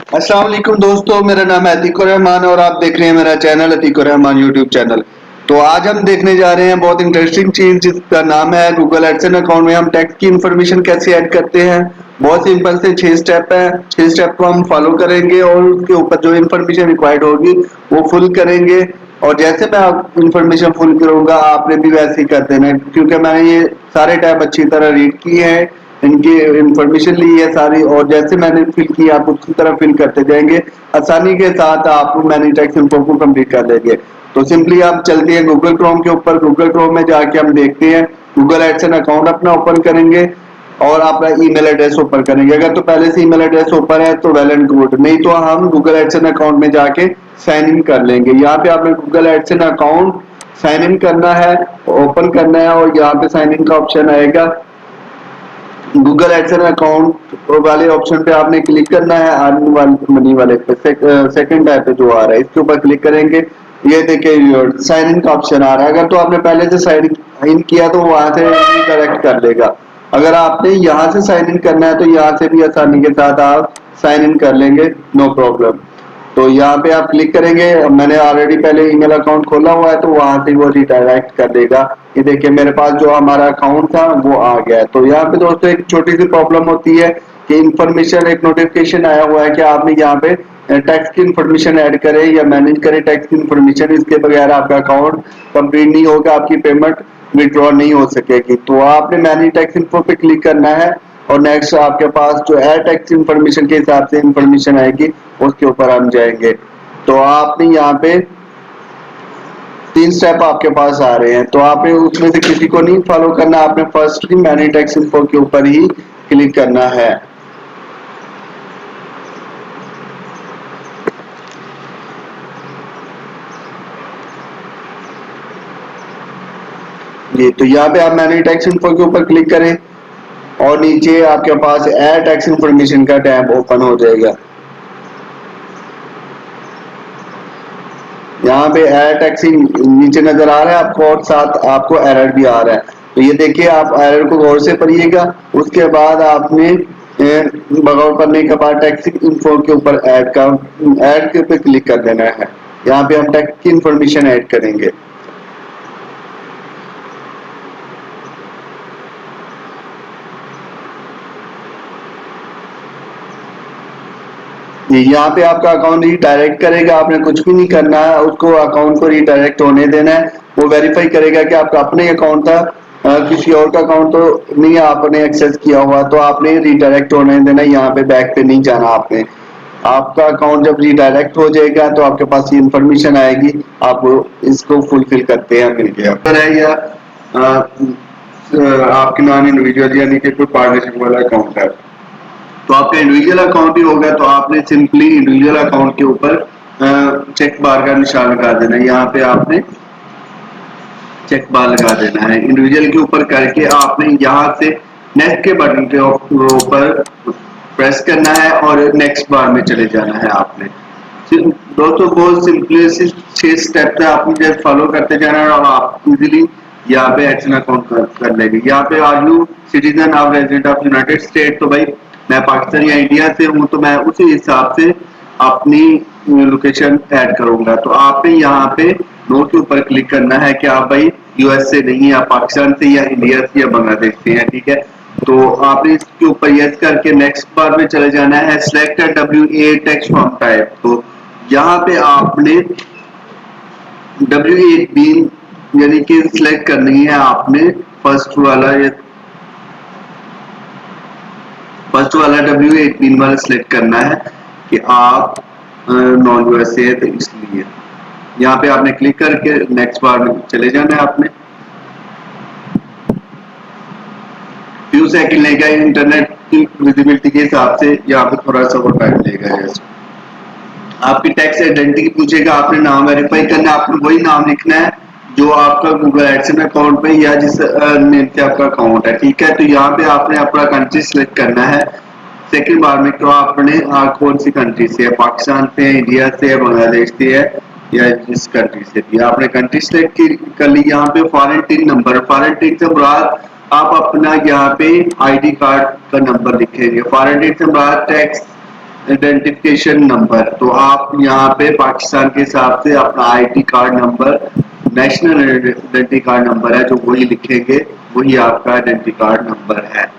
अस्सलाम वालेकुम दोस्तों, मेरा नाम है अतीक रहमान और आप देख रहे हैं मेरा channel Atiq Rahman YouTube channel. तो आज हम देखने जा रहे हैं बहुत इंटरेस्टिंग चीज जिसका नाम है गूगल एडसेंस अकाउंट में हम टैक्स की इंफॉर्मेशन कैसे ऐड करते हैं। बहुत सिंपल से 6 स्टेप है, 6 स्टेप को हम फॉलो करेंगे और उसके ऊपर जो इंफॉर्मेशन रिक्वायर्ड होगी वो फुल करेंगे। और जैसे मैं इंफॉर्मेशन फुल करूंगा आपने भी वैसे ही कर देना है, क्योंकि मैंने ये सारे टैब अच्छी तरह रीड किए हैं, इनकी इंफॉर्मेशन ली है सारी, और जैसे मैंने फिल किया आप उसी तरह फिल करते जाएंगे। आसानी के साथ आप मैनी टैक्स इन्फो को कंप्लीट कर देंगे। तो सिंपली आप चलते हैं गूगल क्रोम के ऊपर। गूगल क्रोम में जाके हम देखते हैं, गूगल एडसेंस अकाउंट अपना ओपन करेंगे और अपना ईमेल एड्रेस ओपन करेंगे। अगर तो पहले से ईमेल एड्रेस ओपन है तो वेल एंड गुड, नहीं तो हम गूगल एडसेंस अकाउंट में जाके साइन इन कर लेंगे। यहाँ पे आपने Google AdSense account sign in करना है, ओपन करना है, और यहाँ पे साइन इन का ऑप्शन आएगा। गूगल एडसेंस अकाउंट वाले ऑप्शन पे आपने क्लिक करना है, अर्न वाले मनी वाले पे, सेकंड टैब पे जो आ रहा है इसके ऊपर क्लिक करेंगे। ये देखिए साइन इन का ऑप्शन आ रहा है। अगर तो आपने पहले से साइन इन किया तो वहां से करेक्ट कर लेगा। अगर आपने यहाँ से साइन इन करना है तो यहाँ से भी आसानी के साथ आप साइन इन कर लेंगे, नो प्रॉब्लम। तो यहाँ पे आप क्लिक करेंगे, मैंने ऑलरेडी पहले ईमेल अकाउंट खोला हुआ है तो वहां से वो रिडायरेक्ट कर देगा। ये देखिए मेरे पास जो हमारा अकाउंट था वो आ गया है। तो यहाँ पे दोस्तों एक छोटी सी प्रॉब्लम होती है कि इंफॉर्मेशन, एक नोटिफिकेशन आया हुआ है कि आपने यहाँ पे टैक्स की इंफॉर्मेशन ऐड करे या मैनेज करे टैक्स की इंफॉर्मेशन, इसके बगैर आपका अकाउंट कंप्लीट नहीं होगा, आपकी पेमेंट विड्रॉ नहीं हो सकेगी। तो आपने मैनेज टैक्स इन्फो पे क्लिक करना है और नेक्स्ट आपके पास जो एड टैक्स इंफॉर्मेशन के हिसाब से इंफॉर्मेशन आएगी उसके ऊपर हम जाएंगे। तो आपने यहाँ पे 3 स्टेप आपके पास आ रहे हैं, तो आपने उसमें से किसी को नहीं फॉलो करना, आपने फर्स्ट ही मैनी टैक्स इन्फो के ऊपर ही क्लिक करना है। जी, तो यहाँ पे आप मैनी टैक्स इन्फो के ऊपर क्लिक करें और नीचे आपके पास एड टैक्स इंफॉर्मेशन का टैब ओपन हो जाएगा। यहाँ पे एरर टैक्सिंग नीचे नजर आ रहा है आपको और साथ आपको एरर भी आ रहा है। तो ये देखिए आप एरर को गौर से पढ़िएगा। उसके बाद आपने बगौर पढ़ने के बाद टैक्सिंग इन्फो के ऊपर ऐड के पे क्लिक कर देना है। यहाँ पे हम टैक्स की इंफॉर्मेशन ऐड करेंगे। यहाँ पे आपका अकाउंट रीडायरेक्ट करेगा, आपने कुछ भी नहीं करना है, उसको अकाउंट को रीडायरेक्ट होने देना है। वो वेरीफाई करेगा कि आपका अपने अकाउंट था, किसी और का अकाउंट तो नहीं आपने एक्सेस किया हुआ, तो आपने रीडायरेक्ट होने देना है। यहाँ पे बैक पे नहीं जाना आपने। आपका अकाउंट जब रीडायरेक्ट हो जाएगा तो आपके पास ये इंफॉर्मेशन आएगी, आप इसको फुलफिल करते हैं, मिल गया है या आपकी नॉन इंडिविजुअल यानी कि कोई पार्टनरशिप वाला अकाउंट है तो आपका इंडिविजुअल अकाउंट ही होगा। तो आपने सिंपली इंडिविजुअल अकाउंट के ऊपर चेक बार का निशान लगा देना है। यहाँ पे आपने चेक बार लगा देना है इंडिविजुअल के ऊपर करके आपने यहाँ से नेक्स्ट के बटन के ऊपर प्रेस करना है और नेक्स्ट बार में चले जाना है आपने। दोस्तों बहुत सिंपली 6 स्टेप है, आपने जस्ट फॉलो करते जाना है और आप इजीली यहाँ पे एडसेंस अकाउंट कर लेंगे। यहाँ पे are you citizen of resident of United State, तो भाई मैं पाकिस्तान या इंडिया से हूँ तो मैं उसी हिसाब से अपनी लोकेशन ऐड करूंगा। तो आपने यहाँ पे नो के ऊपर क्लिक करना है कि आप भाई यूएस से नहीं, आप पाकिस्तान से या इंडिया से या बांग्लादेश से हैं, ठीक है। तो आपने इसके ऊपर यस करके नेक्स्ट बार में चले जाना है। Select W8 tax form type, तो यहाँ पे आपने W8 बीन यानी कि सिलेक्ट करनी है आपने फर्स्ट वाला W8 पिन वाला सिलेक्ट करना है कि आप नॉन यूएसए है, तो इसलिए यहाँ पे आपने क्लिक करके नेक्स्ट बार में चले जाना है। आपने फ्यू सेकंड लेगा इंटरनेट की विजिबिलिटी के हिसाब से, यहाँ पे थोड़ा सा वो टाइम लेगा। आपकी टैक्स आइडेंटिटी पूछेगा, आपने नाम वेरीफाई करना है, आपने वही नाम लिखना है जो आपका गूगल एडसेंस अकाउंट में या जिस नेम से आपका अकाउंट है, ठीक है। तो यहाँ पे आपने अपना कंट्री सिलेक्ट करना है सेकंड बार में, तो आपने कौन सी कंट्री से है, पाकिस्तान से है, इंडिया से है, बांग्लादेश से है या जिस कंट्री से भी। आपने कंट्री सिलेक्ट कर ली। यहाँ पे foreign tin number, foreign tin से मुराद आप अपना यहाँ पे आईडी कार्ड का नंबर लिखेंगे। फॉरेन टिन से मुराद टैक्स आइडेंटिफिकेशन नंबर, तो आप यहाँ पे पाकिस्तान के हिसाब से अपना ID card number, national identity card number है जो वही लिखेंगे, वही आपका आइडेंटिटी कार्ड नंबर है।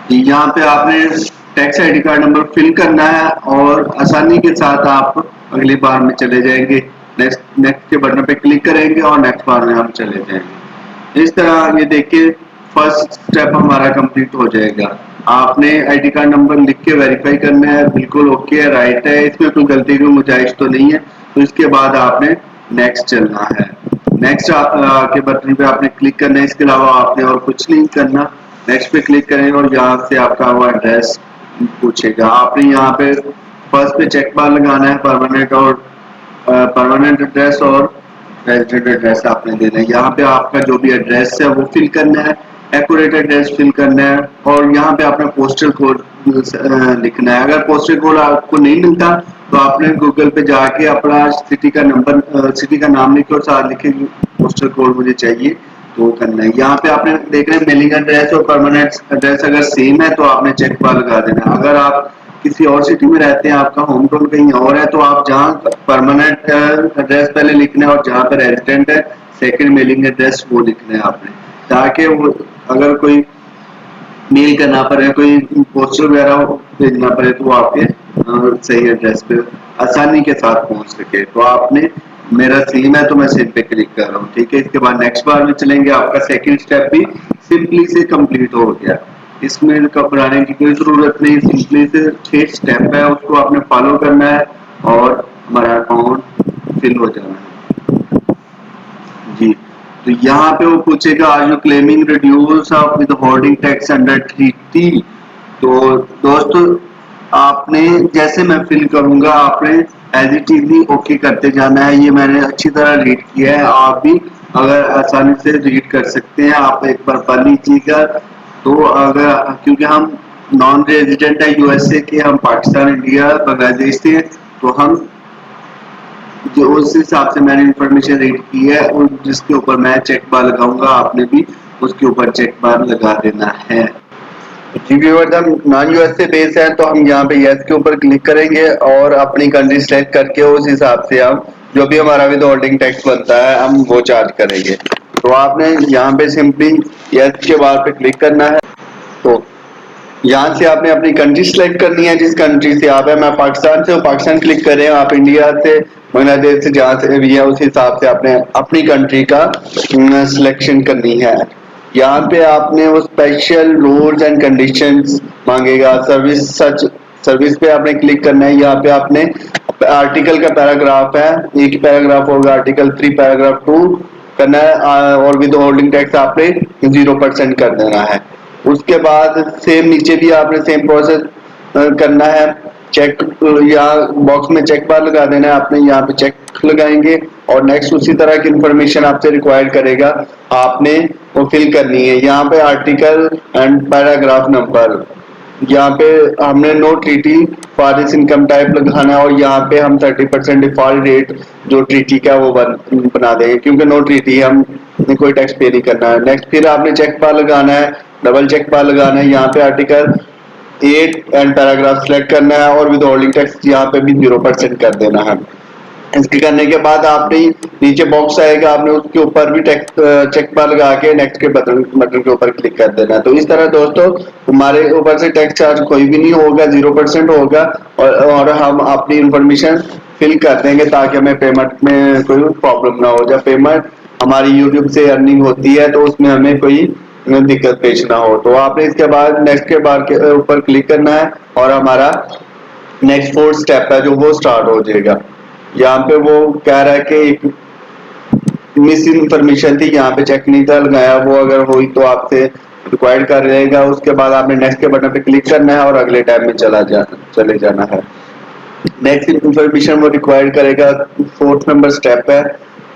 यहाँ पे आपने tax ID card number fill करना है और आसानी के साथ आप अगली बार में चले जाएंगे, नेक्स्ट के बटन पे क्लिक करेंगे और नेक्स्ट बार में हम चले जाएंगे। इस तरह ये देखिए फर्स्ट स्टेप हमारा कंप्लीट हो जाएगा। आपने आईडी कार्ड नंबर लिख के वेरीफाई करना है, बिल्कुल ओके है, राइट है, इसमें कोई गलती की गुंजाइश तो नहीं है। तो इसके बाद आपने नेक्स्ट चलना है, नेक्स्ट के बटन पे आपने क्लिक करना है, इसके अलावा आपने और कुछ नहीं करना। नेक्स्ट पे क्लिक करेंगे और यहाँ से आपका वो एड्रेस पूछेगा, आपने यहाँ पे फर्स्ट पे चेक बार लगाना है, परमानेंट और परमानेंट एड्रेस और रेजिडेंट एड्रेस आपने देना है। यहाँ पे आपका जो भी एड्रेस है वो फिल करना है, एक्यूरेट एड्रेस फिल करना है और यहाँ पे आपने पोस्टल कोड लिखना है। अगर पोस्टल कोड आपको नहीं मिलता तो आपने गूगल पे जाके अपना सिटी का नंबर, सिटी का नाम लिखे और साथ लिखे पोस्टल कोड मुझे चाहिए, तो करना है। यहाँ पे आपने देख रहे हैं मेलिंग एड्रेस और परमानेंट एड्रेस अगर सेम है तो आपने चेक बार लगा देना। अगर आप किसी और सिटी में रहते हैं, आपका होम टाउन कहीं और है, तो आप जहाँ परमानेंट एड्रेस पहले लिखना है और जहाँ पे रेजिडेंट है सेकंड मेलिंग एड्रेस वो लिखना है आपने, ताकि वो अगर कोई मेल करना पड़े, कोई पोस्टर वगैरह भेजना पड़े तो वो आपके सही एड्रेस पे आसानी के साथ पहुंच सके। तो आपने मेरा सेम है तो मैं सेम पे क्लिक कर रहा हूँ, ठीक है। इसके बाद नेक्स्ट बार में चलेंगे, आपका सेकंड स्टेप भी सिंपली से कंप्लीट हो गया। इसमें घबराने की कोई जरूरत नहीं, सिंपली से 6 स्टेप है उसको आपने फॉलो करना है और हमारा अकाउंट फिल हो जाना है जी। तो यहाँ पे वो पूछेगा are you claiming reduce of withholding tax under treaty. तो दोस्तों आपने जैसे मैं फिल करूंगा आपने एज इट इज ओके करते जाना है। ये मैंने अच्छी तरह रीड किया है, आप भी अगर आसानी से रीड कर सकते हैं, आप एक बार पढ़ लीजिएगा। तो अगर क्योंकि हम नॉन रेजिडेंट है यूएसए के, हम पाकिस्तान, इंडिया, बांग्लादेश से, तो हम जो उस हिसाब से मैंने इंफॉर्मेशन रीड की है और जिसके ऊपर मैं चेक बार लगाऊंगा, आपने भी उसके ऊपर चेक बार लगा देना है। जी व्यूअर्स, हम नॉन यूएसए बेस है तो हम यहाँ पे यस के ऊपर क्लिक करेंगे और अपनी कंट्री सेलेक्ट करके उस हिसाब से हम जो भी हमारा विद होल्डिंग टैक्स बनता है हम वो चार्ज करेंगे। तो आपने यहाँ पे सिंपली यस के बार पे क्लिक करना है। तो यहाँ से आपने अपनी कंट्री सेलेक्ट करनी है, जिस कंट्री से आप है। मैं पाकिस्तान से हूँ, पाकिस्तान क्लिक करें। आप इंडिया से, बांग्लादेश से, जहाँ से भी है उस हिसाब से आपने अपनी कंट्री का सिलेक्शन करनी है। यहाँ पे आपने वो स्पेशल रूल्स एंड कंडीशंस मांगेगा, सर्विस पे आपने क्लिक करना है। यहाँ पे आपने आर्टिकल का पैराग्राफ है, एक पैराग्राफ होगा, आर्टिकल 3 पैराग्राफ 2 करना है और विद होल्डिंग टैक्स आपने 0% कर देना है। उसके बाद सेम नीचे भी आपने सेम प्रोसेस करना है। चेक या बॉक्स में चेक बार लगा देना है आपने, यहाँ पे चेक लगाएंगे और नेक्स्ट उसी तरह की इंफॉर्मेशन आपसे रिक्वायर्ड करेगा, आपने वो फिल करनी है। यहाँ पे आर्टिकल एंड पैराग्राफ नंबर, यहाँ पे हमने no treaty for this income type लगाना है और यहाँ पे हम 30% डिफॉल्ट रेट जो ट्रीटी का वो बना देंगे, क्योंकि नो ट्रीटी हम कोई टैक्स पे नहीं करना है। नेक्स्ट फिर आपने चेक बार लगाना है, डबल चेक बार लगाना है। यहाँ पे आर्टिकल 8 एंड पैराग्राफ सेलेक्ट करना है और विद होल्डिंग टैक्स यहाँ पे भी 0% कर देना है। इसके करने के बाद आपने नीचे बॉक्स आएगा, आपने उसके ऊपर भी चेक बार लगा के नेक्स्ट के बटन के ऊपर क्लिक कर देना है। तो इस तरह दोस्तों हमारे ऊपर से टैक्स चार्ज कोई भी नहीं होगा, 0% होगा और हम अपनी इंफॉर्मेशन फिल कर देंगे ताकि हमें पेमेंट में कोई प्रॉब्लम ना हो। जब पेमेंट हमारी यूट्यूब से अर्निंग होती है तो उसमें हमें कोई दिक्कत पेश ना हो। तो आपने इसके बाद नेक्स्ट के बार के ऊपर क्लिक करना है और हमारा नेक्स्ट 4 स्टेप है जो वो स्टार्ट हो जाएगा। यहाँ पे वो कह रहा है कि एक मिस इन्फॉर्मेशन थी, यहाँ पे चेक नहीं था लगाया, वो अगर हुई तो आपसे रिक्वायर्ड कर रहेगा। उसके बाद आपने नेक्स्ट के बटन पे क्लिक करना है और अगले टाइम में चले जाना है। नेक्स्ट इन्फॉर्मेशन वो रिक्वायर्ड करेगा, 4th नंबर स्टेप है।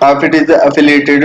after it is affiliated